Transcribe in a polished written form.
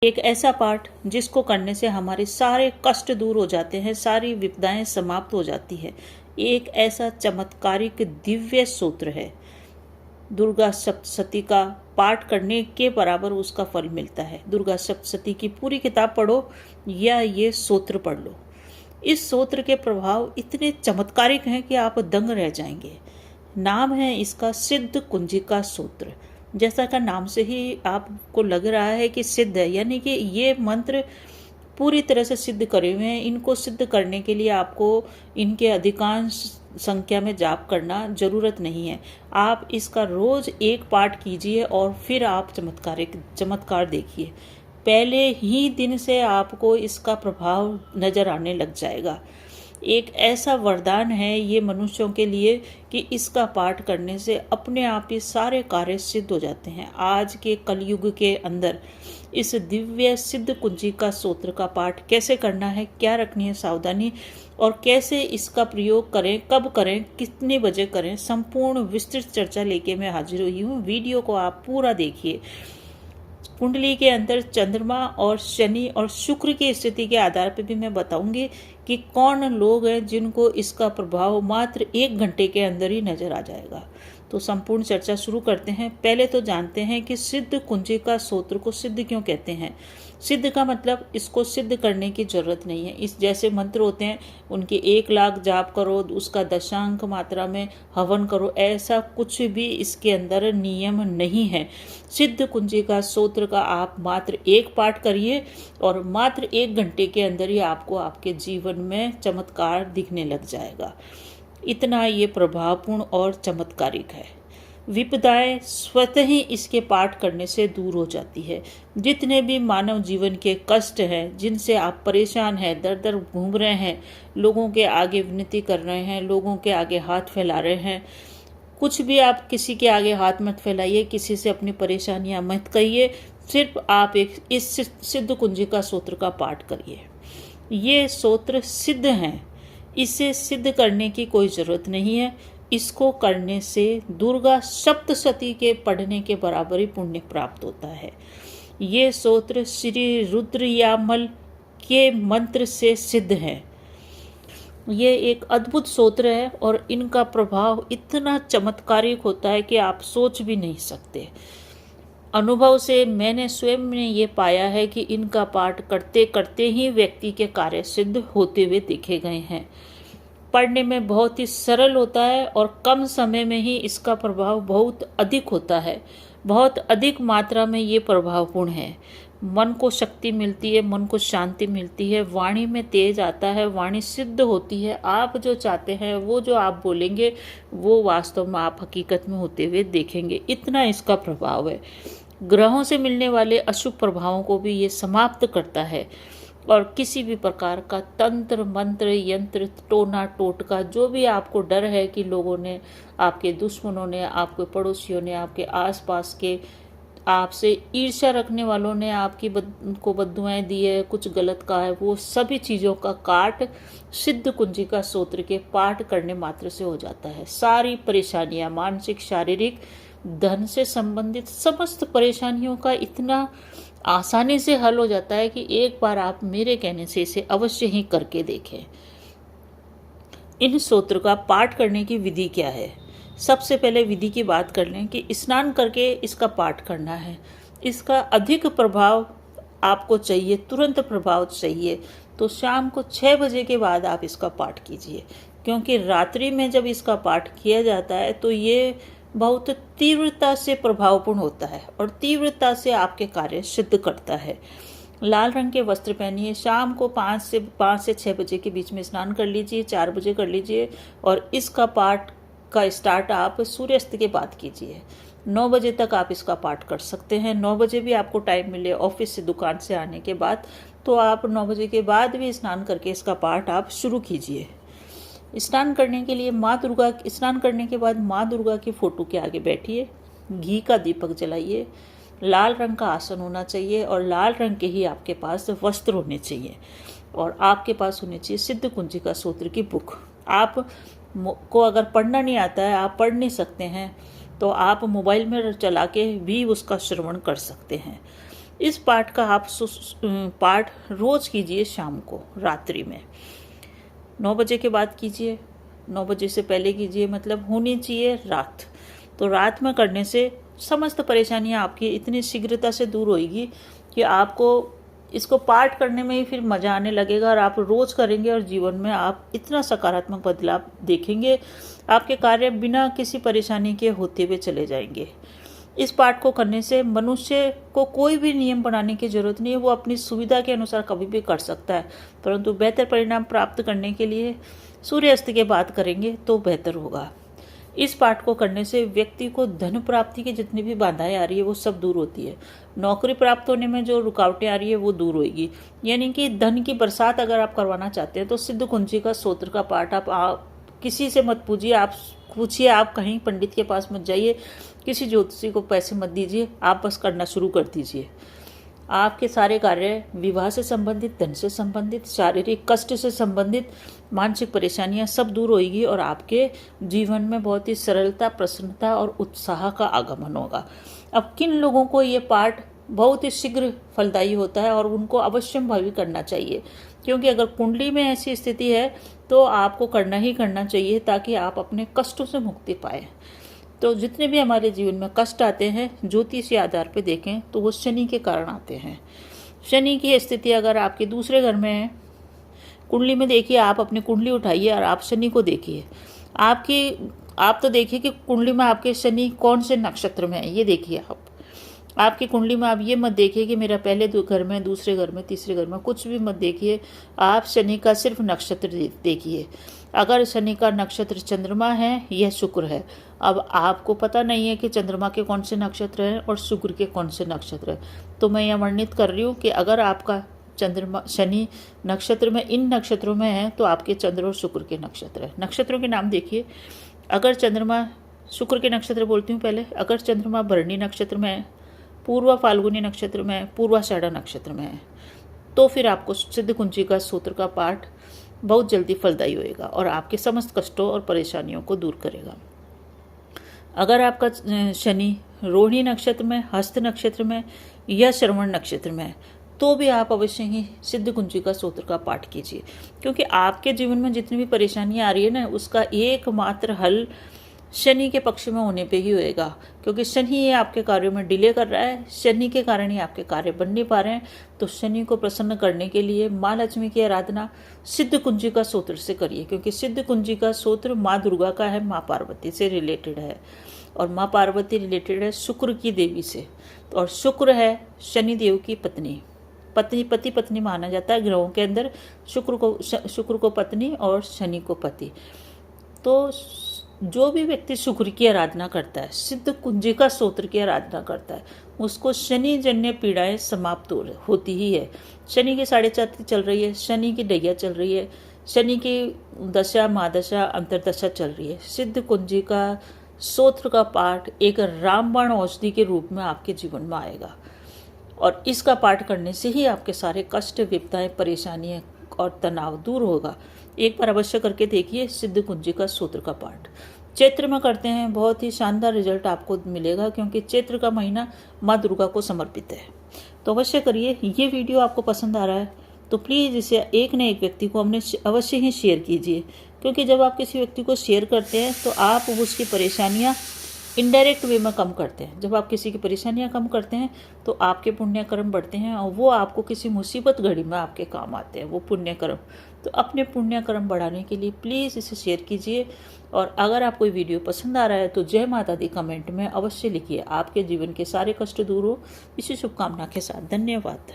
एक ऐसा पाठ जिसको करने से हमारे सारे कष्ट दूर हो जाते हैं, सारी विपदाएं समाप्त हो जाती है। एक ऐसा चमत्कारिक दिव्य सूत्र है। दुर्गा सप्तशती का पाठ करने के बराबर उसका फल मिलता है। दुर्गा सप्तशती की पूरी किताब पढ़ो या ये सूत्र पढ़ लो। इस सूत्र के प्रभाव इतने चमत्कारिक हैं कि आप दंग रह जाएंगे। नाम है इसका सिद्ध कुंजिका सूत्र। जैसा का नाम से ही आपको लग रहा है कि सिद्ध है, यानी कि ये मंत्र पूरी तरह से सिद्ध करे हुए हैं। इनको सिद्ध करने के लिए आपको इनके अधिकांश संख्या में जाप करना जरूरत नहीं है। आप इसका रोज एक पाठ कीजिए और फिर आप चमत्कार देखिए। पहले ही दिन से आपको इसका प्रभाव नजर आने लग जाएगा। एक ऐसा वरदान है ये मनुष्यों के लिए कि इसका पाठ करने से अपने आप ही सारे कार्य सिद्ध हो जाते हैं। आज के कलयुग के अंदर इस दिव्य सिद्ध कुंजिका सूत्र का पाठ कैसे करना है, क्या रखनी है सावधानी और कैसे इसका प्रयोग करें, कब करें, कितने बजे करें, संपूर्ण विस्तृत चर्चा लेके मैं हाजिर हुई हूँ। वीडियो को आप पूरा देखिए। कुंडली के अंदर चंद्रमा और शनि और शुक्र की स्थिति के आधार पर भी मैं बताऊंगी कि कौन लोग हैं जिनको इसका प्रभाव मात्र 1 घंटे के अंदर ही नजर आ जाएगा। तो संपूर्ण चर्चा शुरू करते हैं। पहले तो जानते हैं कि सिद्ध कुंजिका सूत्र को सिद्ध क्यों कहते हैं। सिद्ध का मतलब इसको सिद्ध करने की जरूरत नहीं है। इस जैसे मंत्र होते हैं उनके 1 लाख जाप करो, उसका दशांक मात्रा में हवन करो, ऐसा कुछ भी इसके अंदर नियम नहीं है। सिद्ध कुंजिका सूत्र का आप मात्र 1 पाठ करिए और मात्र 1 घंटे के अंदर ही आपको आपके जीवन में चमत्कार दिखने लग जाएगा। इतना ये प्रभावपूर्ण और चमत्कारिक है। विपदाएं स्वतः ही इसके पाठ करने से दूर हो जाती है। जितने भी मानव जीवन के कष्ट हैं, जिनसे आप परेशान हैं, दर दर घूम रहे हैं, लोगों के आगे विनती कर रहे हैं, लोगों के आगे हाथ फैला रहे हैं, कुछ भी आप किसी के आगे हाथ मत फैलाइए, किसी से अपनी परेशानियां मत कहिए। सिर्फ आप एक इस सिद्ध कुंजिका सूत्र का पाठ करिए। ये सूत्र सिद्ध हैं, इसे सिद्ध करने की कोई जरूरत नहीं है। इसको करने से दुर्गा सप्तशती के पढ़ने के बराबर ही पुण्य प्राप्त होता है। ये सूत्र श्री रुद्रयामल के मंत्र से सिद्ध है। ये एक अद्भुत सूत्र है और इनका प्रभाव इतना चमत्कारिक होता है कि आप सोच भी नहीं सकते। अनुभव से मैंने स्वयं ने ये पाया है कि इनका पाठ करते करते ही व्यक्ति के कार्य सिद्ध होते हुए देखे गए हैं। पढ़ने में बहुत ही सरल होता है और कम समय में ही इसका प्रभाव बहुत अधिक होता है। बहुत अधिक मात्रा में ये प्रभावपूर्ण है। मन को शक्ति मिलती है, मन को शांति मिलती है, वाणी में तेज आता है, वाणी सिद्ध होती है। आप जो चाहते हैं वो जो आप बोलेंगे वो वास्तव में आप हकीकत में होते हुए देखेंगे। इतना इसका प्रभाव है। ग्रहों से मिलने वाले अशुभ प्रभावों को भी ये समाप्त करता है और किसी भी प्रकार का तंत्र मंत्र यंत्र टोना टोटका जो भी आपको डर है कि लोगों ने, आपके दुश्मनों ने, आपके पड़ोसियों ने, आपके आसपास के आपसे ईर्ष्या रखने वालों ने आपकी को बद्दुआएं दी है, कुछ गलत कहा है, वो सभी चीज़ों का काट सिद्ध कुंजिका सूत्र के पाठ करने मात्र से हो जाता है। सारी परेशानियां, मानसिक, शारीरिक, धन से संबंधित समस्त परेशानियों का इतना आसानी से हल हो जाता है कि एक बार आप मेरे कहने से इसे अवश्य ही करके देखें। इन सूत्र का पाठ करने की विधि क्या है। सबसे पहले विधि की बात कर लें कि स्नान करके इसका पाठ करना है। इसका अधिक प्रभाव आपको चाहिए, तुरंत प्रभाव चाहिए तो शाम को 6 बजे के बाद आप इसका पाठ कीजिए, क्योंकि रात्रि में जब इसका पाठ किया जाता है तो ये बहुत तीव्रता से प्रभावपूर्ण होता है और तीव्रता से आपके कार्य सिद्ध करता है। लाल रंग के वस्त्र पहनिए। शाम को 5 से 6 बजे के बीच में स्नान कर लीजिए, 4 बजे कर लीजिए और इसका पाठ का स्टार्ट आप सूर्यास्त के बाद कीजिए। 9 बजे तक आप इसका पाठ कर सकते हैं। 9 बजे भी आपको टाइम मिले ऑफिस से, दुकान से आने के बाद, तो आप 9 बजे के बाद भी स्नान करके इसका पाठ आप शुरू कीजिए। स्नान करने के लिए स्नान करने के बाद माँ दुर्गा की फोटो के आगे बैठिए, घी का दीपक जलाइए, लाल रंग का आसन होना चाहिए और लाल रंग के ही आपके पास वस्त्र होने चाहिए और आपके पास होनी चाहिए सिद्ध कुंजिका सूत्र की बुक। आप को अगर पढ़ना नहीं आता है, आप पढ़ नहीं सकते हैं, तो आप मोबाइल में चला के भी उसका श्रवण कर सकते हैं। इस पाठ का आप पाठ रोज कीजिए शाम को, रात्रि में 9 बजे के बाद कीजिए, 9 बजे से पहले कीजिए, मतलब होनी चाहिए रात। तो रात में करने से समस्त परेशानियां आपकी इतनी शीघ्रता से दूर होगी कि आपको इसको पाठ करने में ही फिर मज़ा आने लगेगा और आप रोज़ करेंगे और जीवन में आप इतना सकारात्मक बदलाव देखेंगे, आपके कार्य बिना किसी परेशानी के होते हुए चले जाएंगे। इस पाठ को करने से मनुष्य को कोई भी नियम बनाने की जरूरत नहीं है, वो अपनी सुविधा के अनुसार कभी भी कर सकता है, परंतु बेहतर परिणाम प्राप्त करने के लिए सूर्यास्त के बाद करेंगे तो बेहतर होगा। इस पाठ को करने से व्यक्ति को धन प्राप्ति की जितनी भी बाधाएं आ रही है वो सब दूर होती है। नौकरी प्राप्त होने में जो रुकावटें आ रही है वो दूर होगी। यानी कि धन की बरसात अगर आप करवाना चाहते हैं तो सिद्ध कुंजी का स्तोत्र का पाठ आप किसी से मत पूछिए, आप पूछिए, आप कहीं पंडित के पास मत जाइए, किसी ज्योतिषी को पैसे मत दीजिए, आप बस करना शुरू कर दीजिए। आपके सारे कार्य विवाह से संबंधित, धन से संबंधित, शारीरिक कष्ट से संबंधित, मानसिक परेशानियां सब दूर होगी और आपके जीवन में बहुत ही सरलता, प्रसन्नता और उत्साह का आगमन होगा। अब किन लोगों को ये पाठ बहुत ही शीघ्र फलदायी होता है और उनको अवश्य भावी करना चाहिए, क्योंकि अगर कुंडली में ऐसी स्थिति है तो आपको करना ही करना चाहिए ताकि आप अपने कष्टों से मुक्ति पाएं। तो जितने भी हमारे जीवन में कष्ट आते हैं ज्योतिषीय आधार पर देखें तो वो शनि के कारण आते हैं। शनि की स्थिति अगर आपके दूसरे घर में है, कुंडली में देखिए, आप अपनी कुंडली उठाइए और आप शनि को देखिए। आप तो देखिए कि कुंडली में आपके शनि कौन से नक्षत्र में है, ये देखिए आप। आपकी कुंडली में आप ये मत देखिए कि मेरा पहले घर में, दूसरे घर में, तीसरे घर में, कुछ भी मत देखिए। आप शनि का सिर्फ नक्षत्र देखिए। अगर शनि का नक्षत्र चंद्रमा है यह शुक्र है। अब आपको पता नहीं है कि चंद्रमा के कौन से नक्षत्र हैं और शुक्र के कौन से नक्षत्र हैं, तो मैं यह वर्णित कर रही हूँ कि अगर आपका चंद्रमा शनि नक्षत्र में इन नक्षत्रों में है तो आपके चंद्र और शुक्र के नक्षत्र है। नक्षत्रों के नाम देखिए। अगर चंद्रमा, शुक्र के नक्षत्र बोलती हूँ पहले, अगर चंद्रमा भरणी नक्षत्र में है, पूर्वा फाल्गुनी नक्षत्र में है, पूर्वाषाढ़ा नक्षत्र में है, तो फिर आपको सिद्ध कुंजी का स्तोत्र का पाठ बहुत जल्दी फलदायी होएगा और आपके समस्त कष्टों और परेशानियों को दूर करेगा। अगर आपका शनि रोहिणी नक्षत्र में, हस्त नक्षत्र में या श्रवण नक्षत्र में है तो भी आप अवश्य ही सिद्ध कुंजी का स्तोत्र का पाठ कीजिए, क्योंकि आपके जीवन में जितनी भी परेशानियां आ रही है ना उसका एकमात्र हल शनि के पक्ष में होने पे ही होएगा, क्योंकि शनि ये आपके कार्यों में डिले कर रहा है। शनि के कारण ही आपके कार्य बन नहीं पा रहे हैं। तो शनि को प्रसन्न करने के लिए माँ लक्ष्मी की आराधना सिद्ध कुंजी का स्तोत्र से करिए, क्योंकि सिद्ध कुंजी का स्तोत्र माँ दुर्गा का है, माँ पार्वती से रिलेटेड है और माँ पार्वती रिलेटेड है शुक्र की देवी से, और शुक्र है शनि देव की पत्नी। पति पत्नी माना जाता है ग्रहों के अंदर, शुक्र को पत्नी और शनि को पति। तो जो भी व्यक्ति शुक्र की आराधना करता है, सिद्ध कुंजी का स्तोत्र की आराधना करता है, उसको शनि जन्य पीड़ाएं समाप्त होती ही है। शनि की 4.5 चल रही है, शनि की ढैया चल रही है, शनि की दशा, महादशा, अंतरदशा चल रही है। सिद्ध कुंजी का स्तोत्र का पाठ एक रामबाण औषधि के रूप में आपके जीवन में आएगा और इसका पाठ करने से ही आपके सारे कष्ट, विपदाएं, परेशानियां और तनाव दूर होगा। एक बार अवश्य करके देखिए सिद्ध कुंजी का स्तोत्र का पाठ। चैत्र में करते हैं, बहुत ही शानदार रिजल्ट आपको मिलेगा, क्योंकि चैत्र का महीना माँ दुर्गा को समर्पित है। तो अवश्य करिए। ये वीडियो आपको पसंद आ रहा है तो प्लीज़ इसे एक न एक व्यक्ति को हमने अवश्य ही शेयर कीजिए, क्योंकि जब आप किसी व्यक्ति को शेयर करते हैं तो आप उसकी परेशानियाँ इनडायरेक्ट वे में कम करते हैं। जब आप किसी की परेशानियां कम करते हैं तो आपके पुण्य कर्म बढ़ते हैं और वो आपको किसी मुसीबत घड़ी में आपके काम आते हैं, वो पुण्य कर्म। तो अपने पुण्य कर्म बढ़ाने के लिए प्लीज़ इसे शेयर कीजिए। और अगर आपको ये वीडियो पसंद आ रहा है तो जय माता दी कमेंट में अवश्य लिखिए। आपके जीवन के सारे कष्ट दूर हो, इसी शुभकामना के साथ धन्यवाद।